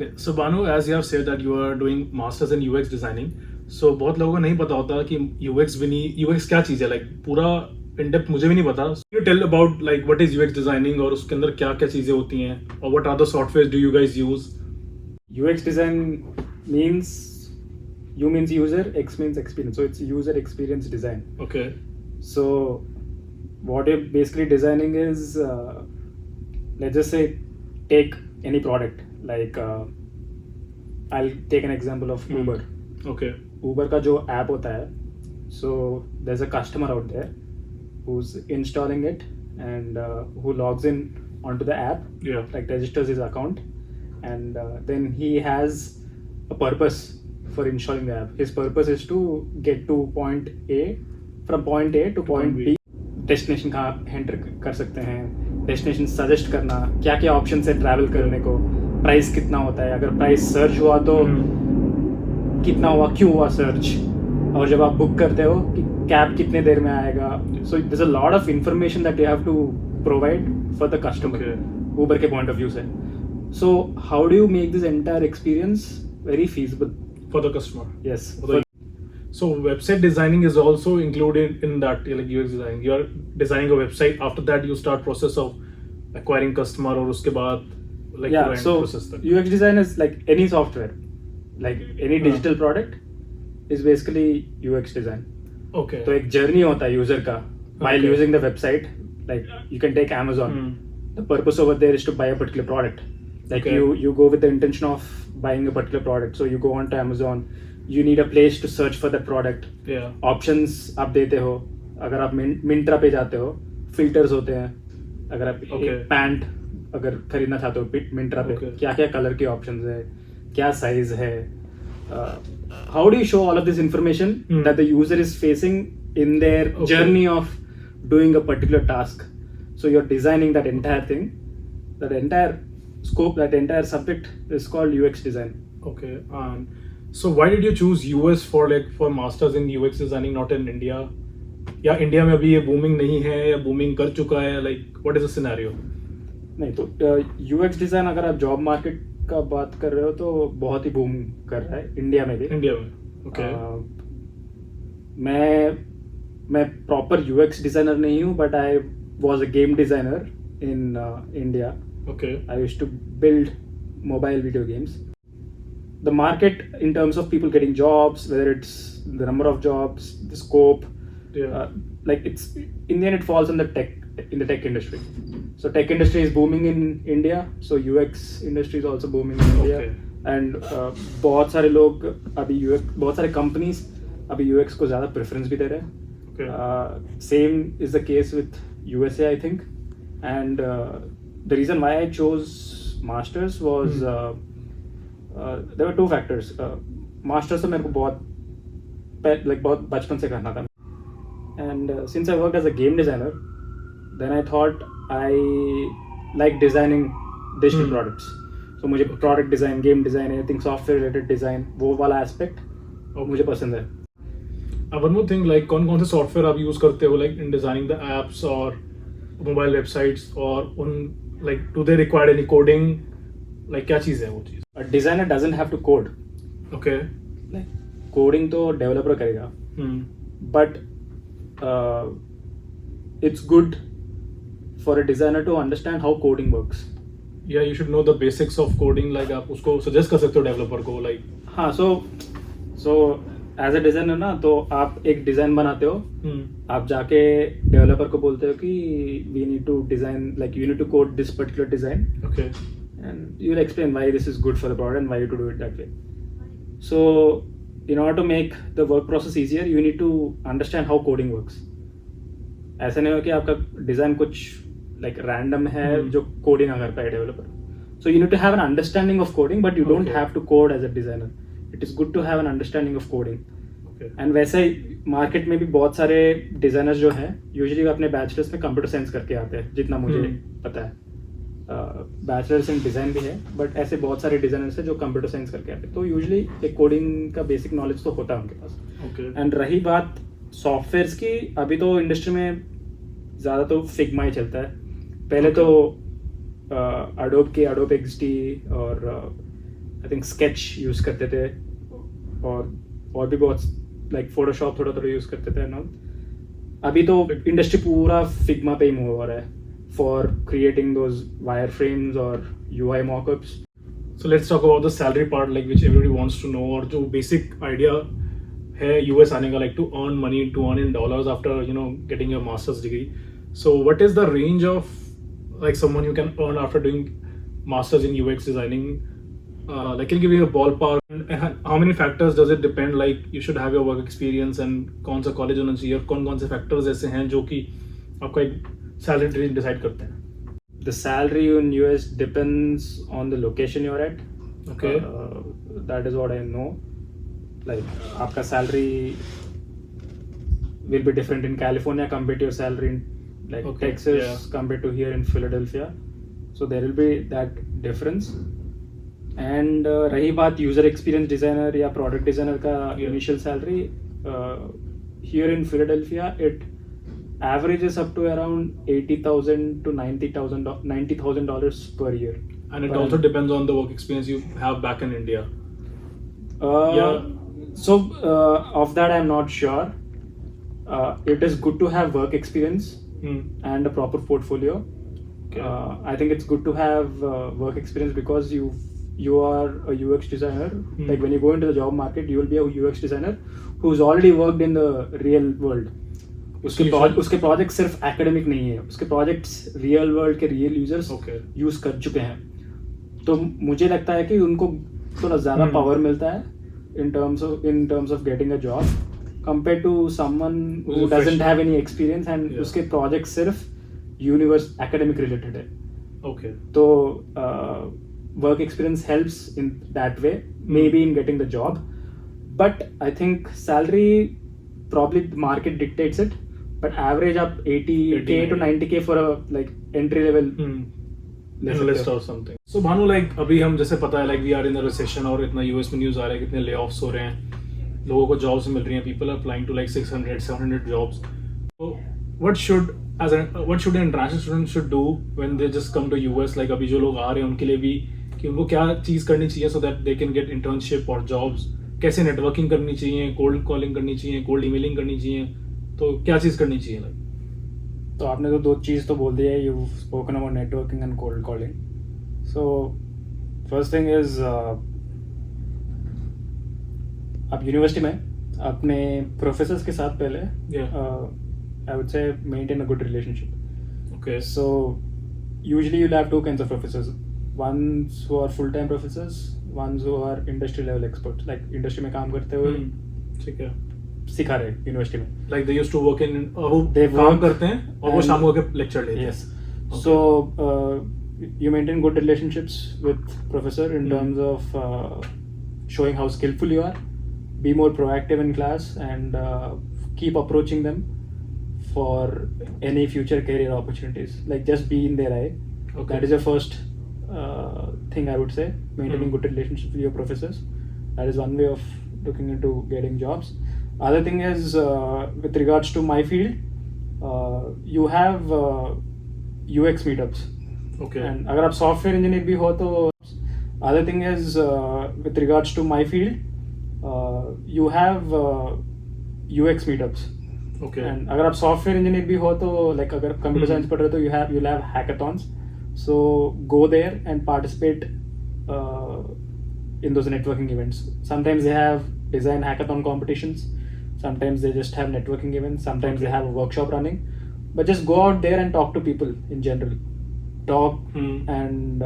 Okay, so Banu, as you have said that you are doing masters in UX designing, so बहुत लोगों को नहीं पता होता कि UX भी नहीं, UX क्या चीज़ है, like पूरा in depth मुझे भी नहीं पता. So you tell about like what is UX designing और उसके अंदर क्या क्या चीज़ें होती हैं और what are the softwares do you guys use? UX design means U means user, X means experience. So it's user experience design. Okay. So what you're basically designing is, let's just say, take any product. Like I'll take an example of Uber. Okay. Uber का जो app होता है, so there's a customer out there who's installing it and who logs in onto the app, Yeah. like registers his account, and then he has a purpose for installing the app. His purpose is to get to point A, from point A to point B. Destination कहाँ enter कर सकते हैं, destination suggest करना, क्या क्या option है travel करने को, प्राइस कितना होता है, अगर प्राइस सर्च हुआ तो कितना हुआ, क्यों हुआ सर्च, और जब आप बुक करते हो कि कैब कितने देर में आएगा. So there is a lot of information that you have to provide for the customer Uber के पॉइंट ऑफ व्यू से. So how do you make this entire experience very feasible For the customer. Yes. So website designing is also included in that, like UX design. You are designing a website. After that, you start process of acquiring customer, और उसके बाद like Yeah, end so process तक. UX design is like any software, like any digital product is basically UX design. Okay. तो एक journey होता है user का while Okay. using the website. Like you can take Amazon. The purpose over there is to buy a particular product. Like Okay. you go with the intention of buying a particular product. So you go onto Amazon. You need a place to search for that product. Yeah. Options आप देते हो. अगर आप मिंत्रा पे जाते हो, filters होते हैं. अगर आप Okay. पैंट अगर खरीदना चाहते हो मिंत्रा पे, Okay. क्या क्या कलर के ऑप्शंस है, क्या साइज है, how do you show all of this information that the user is facing in their journey of doing a particular task. So you're designing that entire thing, that entire scope, that entire subject is called UX design. Okay. So why did you choose US for masters in UX designing, not in India? या India में अभी ये booming नहीं है या booming कर चुका है, like what is the scenario? नहीं तो UX डिज़ाइन अगर आप जॉब मार्केट का बात कर रहे हो तो बहुत ही बूम कर रहा है इंडिया में भी. इंडिया में. Okay. मैं प्रॉपर UX डिज़ाइनर नहीं हूँ, but I was a game designer in India. Okay. I used to build mobile video games. The market in terms of people getting jobs, whether it's the number of jobs, the scope, Yeah. like it's in the end it falls in the tech industry. So tech industry is booming in India. So UX industry is also booming in India. Okay. And बहुत सारे लोग अभी बहुत सारे companies अभी UX को ज़्यादा preference भी दे रहे हैं. Okay. Same is the case with USA, I think. And the reason why I chose masters was there were two factors. Masters तो मेरे को बहुत बचपन से करना था. And since I worked as a game designer, then I thought I like designing digital products. So मुझे product design, game design, anything software related design, वो वाला aspect मुझे पसंद है. One more thing, like कौन कौन से सॉफ्टवेयर आप यूज करते हो, like in designing the apps और मोबाइल वेबसाइट्स, और उन like do they require any coding, like क्या चीज़ है वो चीज़? A designer doesn't have to code. Okay. Like coding तो developer करेगा. But it's good for a designer to understand how coding works. Yeah, you should know the basics of coding. Like आप उसको suggest कर सकते हो developer को, like. हाँ, so as a designer ना, तो आप एक डिजाइन बनाते हो, आप जाके डेवलपर को बोलते हो कि we need to design, like you need to code this particular design. Okay. And you will explain why this is good for the product and why you to do it that way. So in order to make the work process easier, you need to understand how coding works. ऐसा नहीं हो कि आपका design कुछ like random है जो coding ना कर पाए developer. So you need to have an understanding of coding, but you don't have to code as a designer. It is good to have an understanding of coding. Okay. And वैसे market में भी बहुत सारे designers जो हैं usually अपने bachelors में computer science करके आते हैं, जितना मुझे पता है. बैचलर्स इन डिज़ाइन भी है, बट ऐसे बहुत सारे डिज़ाइनर्स हैं जो कंप्यूटर साइंस करके आते हैं, तो यूजुअली एक कोडिंग का बेसिक नॉलेज तो होता है उनके पास. Okay. एंड रही बात सॉफ्टवेयर्स की, अभी तो इंडस्ट्री में ज़्यादा तो फिग्मा ही चलता है. पहले तो एडोब XD और आई थिंक स्केच यूज़ करते थे और भी बहुत लाइक फोटोशॉप थोड़ा थोड़ा यूज़ करते थे ना. अभी तो इंडस्ट्री पूरा फिग्मा पे ही मूव हो रहा है for creating those wire frames और UI mockups. So let's talk about the salary part, like which everybody wants to know, और जो basic idea है US आने का, like to earn money, to earn in dollars after getting your master's degree. So what is the range of like someone you can earn after doing masters in UX designing? Like can you give me a ballpark? And how many factors does it depend? Like you should have your work experience and कौन सा college होना चाहिए और कौन से factors ऐसे हैं जो कि आपका एक salary range decide करते हैं. The salary in US depends on the location you're at. Okay. That is what I know. Like आपका salary will be different in California compared to your salary in like Texas compared to here in Philadelphia. So there will be that difference. And रही बात user experience designer या product designer का initial salary, here in Philadelphia it averages up to around $80,000 to $90,000 per year. And it also depends on the work experience you have back in India. So of that I'm not sure. It is good to have work experience and a proper portfolio. Okay. I think it's good to have work experience because you are a UX designer. Like when you go into the job market, you will be a UX designer who's already worked in the real world. उसके project सिर्फ academic नहीं है, उसके projects real world के real users use कर चुके हैं. तो मुझे लगता है कि उनको थोड़ा ज़्यादा पावर मिलता है in terms of getting a job compared to someone who doesn't have any experience and उसके प्रोजेक्ट सिर्फ यूनिवर्स एकेडमिक रिलेटेड है. Okay. तो work experience helps in that way, maybe in getting the job, but I think salary probably the market dictates it, but average up 80K to 90K for a like entry level analyst or something. So Bhanu, like अभी हम जैसे पता है like we are in a recession और इतना US में news आ रहा है, कितने layoffs हो रहे हैं, लोगों को jobs मिल रही हैं, people are applying to like 600-700 jobs. So what should an international student should do when they just come to US? Like अभी जो लोग आ रहे हैं उनके लिए भी कि उनको क्या चीज़ करनी चाहिए so that they can get internship or jobs. कैसे नेटवर्किंग करनी चाहिए, कोल्ड कॉलिंग करनी चाहिए, कोल्ड ईमेलिंग करनी चाहिए, तो क्या चीज़ करनी चाहिए? तो आपने तो दो चीज़ तो बोल दिया है, you spoken about networking and cold calling. So first thing is आप यूनिवर्सिटी में अपने प्रोफेसर्स के साथ पहले I would say maintain a good relationship. Okay. So usually you'll have two kinds of professors. Ones who are full-time professors, ones who are industry level experts, like industry में काम करते हुए ठीक है, सिखा रहे यूनिवर्सिटी में. Like they used to work in वो They काम work करते हैं और वो शाम को आके लेक्चर लेते हैं. Yes. So you maintain good relationships with professor in terms of showing how skillful you are, be more proactive in class, and keep approaching them for any future career opportunities. Like just be in their eye. Okay. That is your first thing I would say. Maintaining good relationships with your professors. That is one way of looking into getting jobs. Other thing is with regards to my field, you have UX meetups. Okay. And अगर आप software engineer भी हो तो other thing is with regards to my field, you have UX meetups. Okay. And अगर आप software engineer भी हो तो like अगर कंप्यूटर साइंस पढ़ रहे हो तो you'll have hackathons. So go there and participate in those networking events. Sometimes they have design hackathon competitions. Sometimes they just have networking events. Sometimes they have a workshop running. But just go out there and talk to people in general. Talk and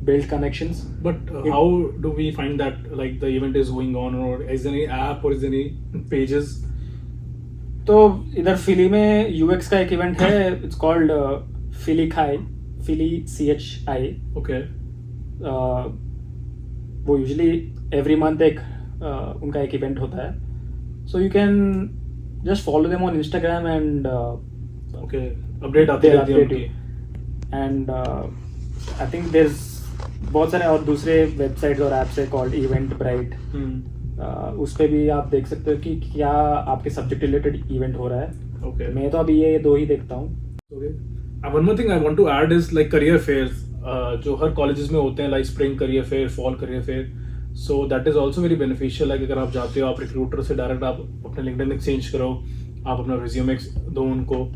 build connections. But how do we find that like the event is going on, or is there any app or is there any pages? तो इधर फिली में UX का एक event है. It's called Philly CHI. Okay. वो usually every month एक उनका एक इवेंट होता है. सो you can just follow them on Instagram and Okay. Update आती रहती है उनकी. एंड आई थिंक देयर बहुत सारे और दूसरे वेबसाइट्स और ऐप्स है कॉल्ड इवेंट ब्राइट. उस पर भी आप देख सकते हो कि क्या आपके सब्जेक्ट रिलेटेड इवेंट हो रहा है. Okay. मैं तो अभी ये दो ही देखता हूँ. Okay. One more thing I want to add is like career fairs. जो हर कॉलेजेस में होते हैं like spring career fair, fall career fair, so that is also very beneficial. Like अगर आप जाते हो, आप रिक्रूटर से डायरेक्ट आप अपने लिंक्डइन एक्सचेंज करो, आप अपना रिज्यूमे दो उनको,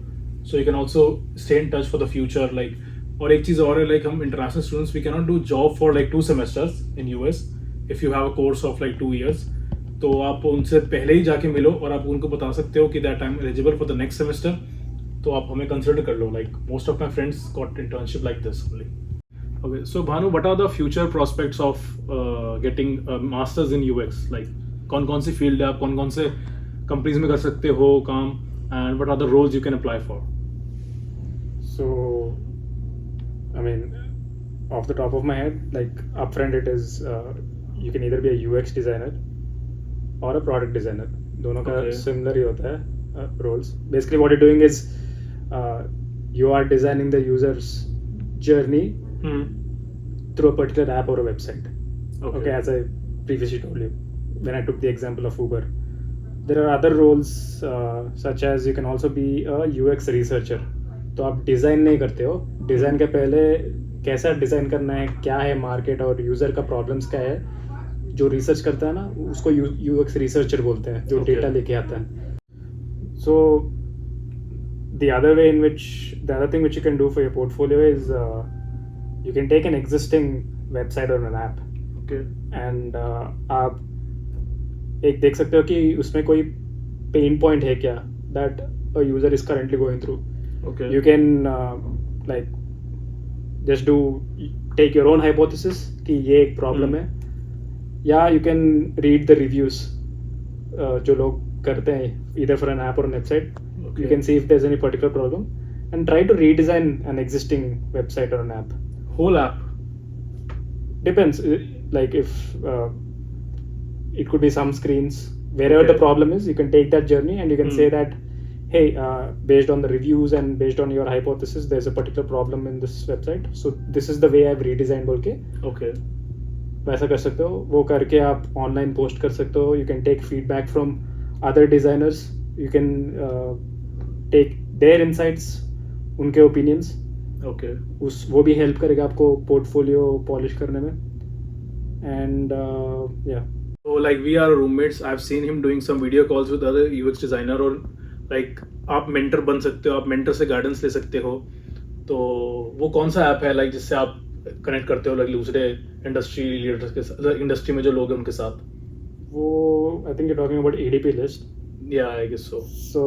so you can also stay in touch for the future. Like और एक चीज़ और है, लाइक हम international students we can not do job for like 2 semesters in US if you have a course of like 2 years। तो आप उनसे पहले ही जाके मिलो और आप उनको बता सकते हो कि that I am eligible for the next semester, तो आप हमें कंसिडर कर लो। Like most of my friends got internship like this only. Okay, so Bhanu, what are the future prospects of getting masters in UX? Like कौन कौन सी field है, आप कौन कौन से कंपनीज में कर सकते हो काम, and what are the roles you can apply for? So, I mean, off the top of my head, like upfront, it is you can either be a UX designer or a product designer. दोनों का Okay. similar ही होता है roles. Basically, what you're doing is you are designing the user's journey through a particular app or a website. Okay, as I previously told you when I took the example of Uber. There are other roles such as you can also be a UX researcher. तो आप design नहीं करते हो, design के पहले कैसा design करना है, क्या है मार्केट और यूज़र का प्रॉब्लम्स क्या है, जो रिसर्च करता है ना उसको यूएक्स रिसर्चर बोलते हैं, जो Okay. डेटा लेके आता है. सो the other way in which the other thing which you can do for your portfolio is you can take an existing website or an app okay, and आप एक देख सकते हो कि उसमें कोई पेन पॉइंट है क्या that a user is currently going through. Okay, You can like just take your own hypothesis कि ये एक प्रॉब्लम है, या you can read the reviews जो लोग करते हैं either for an app or an website. Okay. You can see if there's any particular problem and try to redesign an existing website or an app. whole app. Depends, like if it could be some screens, wherever Okay. the problem is, you can take that journey and you can say that, hey, based on the reviews and based on your hypothesis, there's a particular problem in this website, so this is the way I've redesigned बोल के okay, वैसा कर सकते हो. वो करके आप online post कर सकते हो. You can take feedback from other designers. You can take their insights, उनके opinions. ओके, वो भी हेल्प करेगा आपको पोर्टफोलियो पॉलिश करने में. एंड या so like we are roommates, I've seen him doing some video calls with other UX designer, और like आप mentor बन सकते हो, आप mentor से guidance ले सकते हो. तो वो कौन सा ऐप है like जिससे आप कनेक्ट करते हो like दूसरे इंडस्ट्री लीडर्स के साथ, इंडस्ट्री में जो लोग हैं उनके साथ? वो I think you talking about ADP list. या आई गेस सो. सो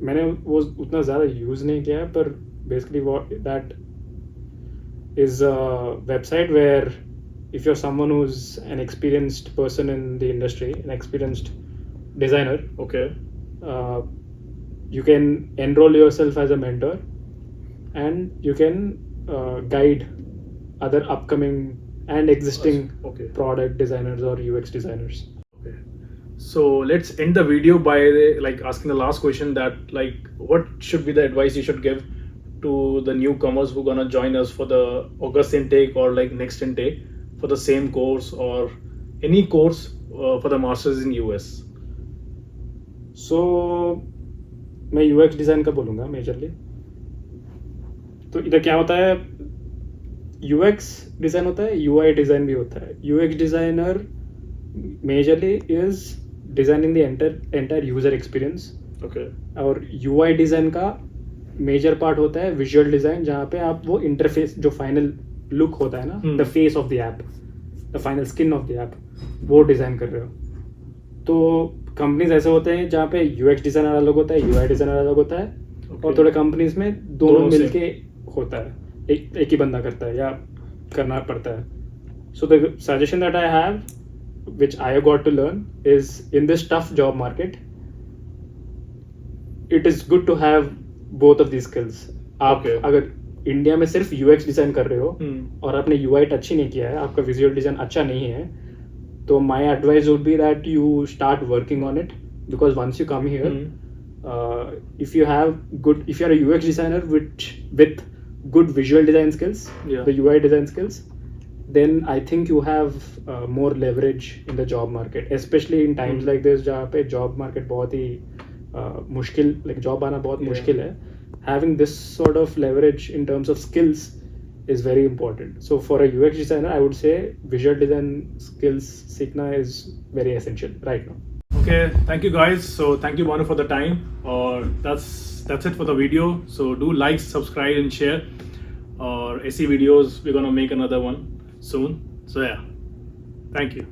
मैंने वो उतना ज़्यादा यूज़ नहीं किया है, पर basically what that is a website where if you're someone who's an experienced person in the industry, an experienced designer, okay, you can enroll yourself as a mentor and you can guide other upcoming and existing okay. product designers or UX designers. Okay. So let's end the video by like asking the last question, that like what should be the advice you should give to the newcomers who gonna join us for the August intake or like next intake for the same course or any course for the masters in US? So मैं UX design का बोलूँगा majorly. तो इधर क्या होता है, UX design होता है, UI डिज़ाइन भी होता है. UX designer majorly is designing the entire user experience, Okay. और UI डिज़ाइन का मेजर पार्ट होता है विजुअल डिज़ाइन, जहाँ पे आप वो इंटरफेस जो फाइनल लुक होता है ना, the face of the app, the final skin of the app, वो डिज़ाइन कर रहे हो. तो कंपनीज ऐसे होते हैं जहाँ पे UX डिज़ाइनर अलग होता है, UI डिज़ाइनर अलग होता है, Okay. और थोड़े कंपनीज में दोनों दोनों से. मिलके होता है, एक ही बंदा करता है या करना पड़ता है. So the suggestion that I have which I got to learn is in this tough job market, it is good to have both of these skills. आप Okay. अगर इंडिया में सिर्फ UX डिज़ाइन कर रहे हो और आपने UI टच ही नहीं किया है, आपका विजुअल डिज़ाइन अच्छा नहीं है, तो my advice would be that you start working on it, because once you come here, if you are a UX designer with good visual design skills, Yeah. the UI design skills, then I think you have more leverage in the job market, especially in times like this जहाँ पे job market बहुत ही मुश्किल, like job आना बहुत Yeah. मुश्किल है. having this sort of leverage in terms of skills is very important. So for a UX designer, I would say visual design skills सीखना is very essential right now. Okay, thank you guys. So thank you Manu for the time. Or that's it for the video. So do like, subscribe, and share. Or AC videos, we're gonna make another one soon. So yeah, thank you.